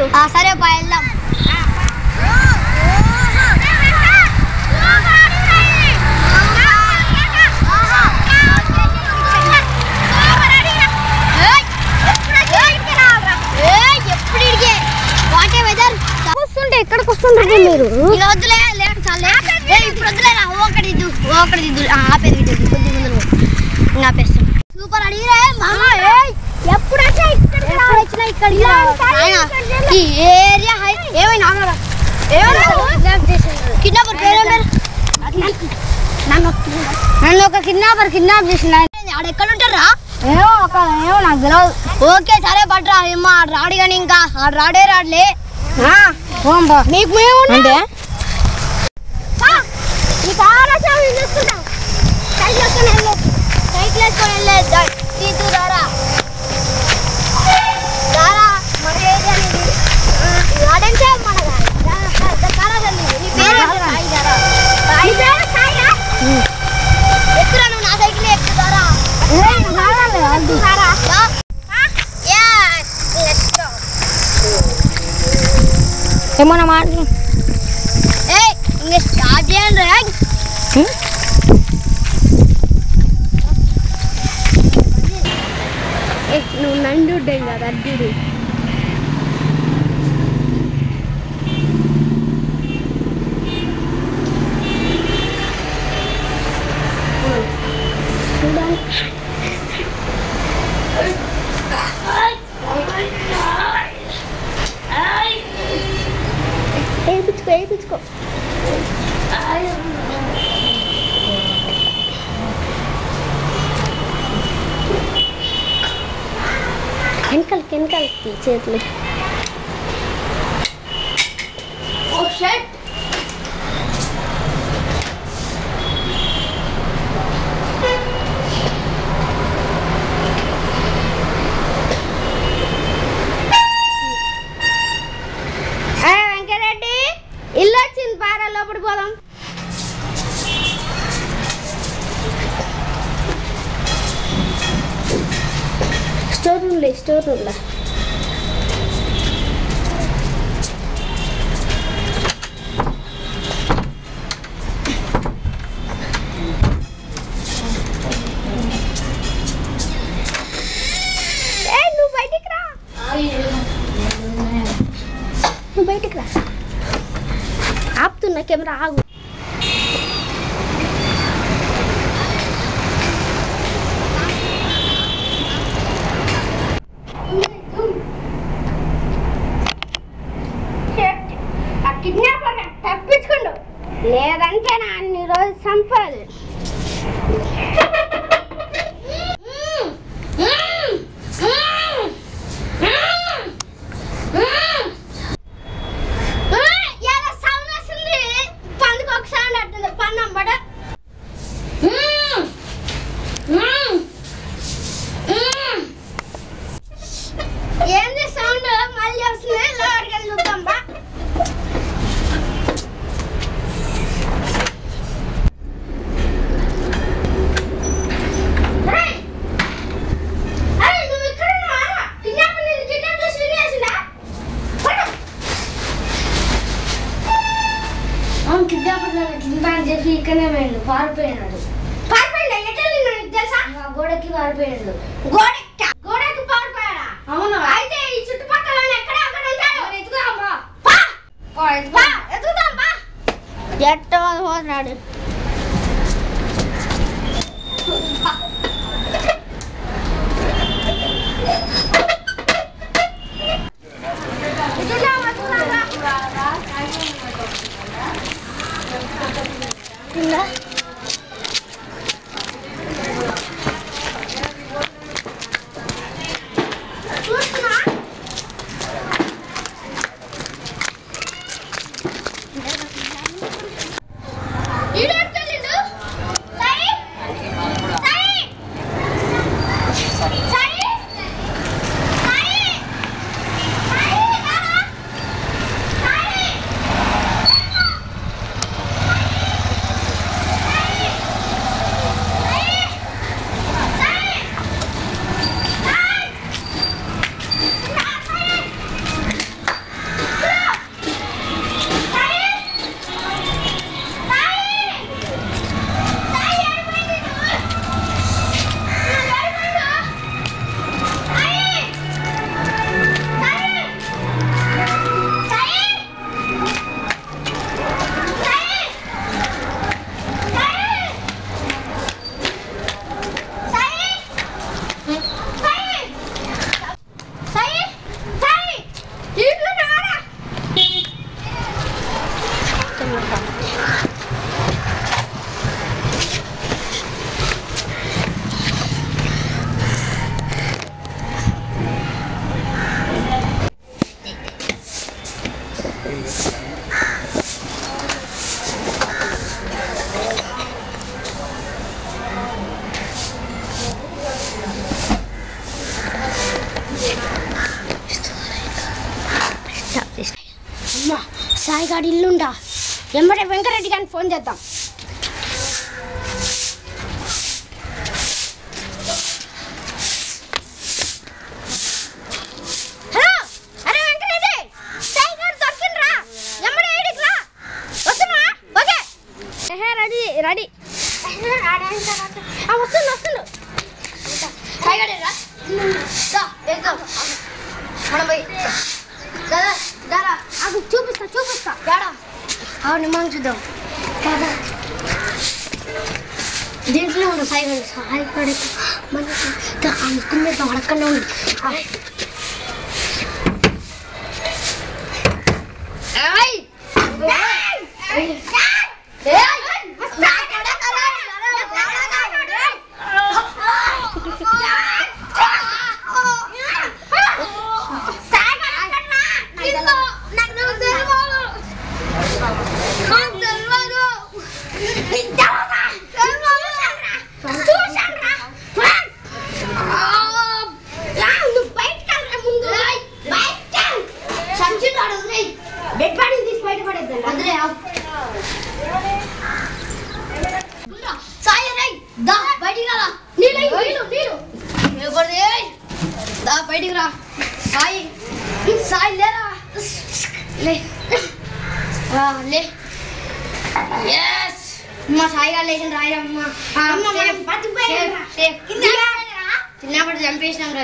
వచ్చు. సరే పా వెళ్దాం. ఎక్కడికి వస్తుంటారు మీరు? వద్దులే లేదు చాలే. ఇప్పుడు వద్దులే ఒకటి దిద్దు ఆపేది ఆపేస్తాం. సూపర్ అడిగిరే మామ. ఎప్పుడు వచ్చినా ఇక్కడ ఈ ఏరియా ఏమైనా కిడ్నాపర్ నన్ను ఒక కిడ్నాప్ చేసిన. ఆడ ఎక్కడ ఉంటారా? ఏమో నాకు తెలియదు. ఓకే సరే పట్రా ఏమో రాడు కానీ ఇంకా రాడులే. మీకు మేము అంటే సైకిల్ వేసుకొని వెళ్ళేది తీతురారా మన ఏరియా అనేది ఎక్కురా నువ్వు నా సైకిల్ ఎక్కుతారా? ఏమన్నా మాట్లాడు. స్టార్ట్ చేయండి రా. నువ్వు నండు కదా అడ్డు. వేయించుకో వెనకాలకి చేతులు. వెంకరెడ్డి ఇల్లు వచ్చింది పారా లోపలికి పోదాం. స్టోర్ రూమ్లో నువ్వు బయటికి రా. ఆపుతున్నా కెమెరా ఆగు. కిడ్నాపర్ తప్పించుకోండు లేదంటే నా అన్ని రోజు చంపాలి. ఏంది సౌండ్ మళ్ళీ వస్తుంది? లోపలికి వెళ్ళి చూద్దాం బా. నువ్వు ఇక్కడ కిడ్నాపర్ చేసి ఇక్కడనే పోయిండు. పారిపోయినాడు. తెలుసా? గోడకి పారిపోయాడు. గోడకి పారిపోయాడా? అవును. అయితే ఈ చుట్టుపక్కల ఎక్కడ అక్కడ ఉంటాడు. ఎత్తుకుదాం బా. ఎట్ట పోతున్నాడు? సాయి గాడి ఇల్లుండా ఎంబడే వెంకరెడ్డి గారిని ఫోన్ చేద్దాం. హలో, అరే వెంకరెడ్డి, సాయి గారు దొరికిండ్రా, ఎంబడే ఈడికి రా. వస్తున్నా? ఓకే. Ready ready. వస్తుండు. సాయి గారు రా, మనం పోయి దారా చూపిస్తా ఏడా మనం చూద్దాం. దీంట్లో ఉండు సాయి పడే మన అక్కడనే ఉండు. బయటికి రా సాయి లేరా లే మా సాయిగా లేచిన రాయమ్మా చిన్నప్పుడు చంపేసినాం రా.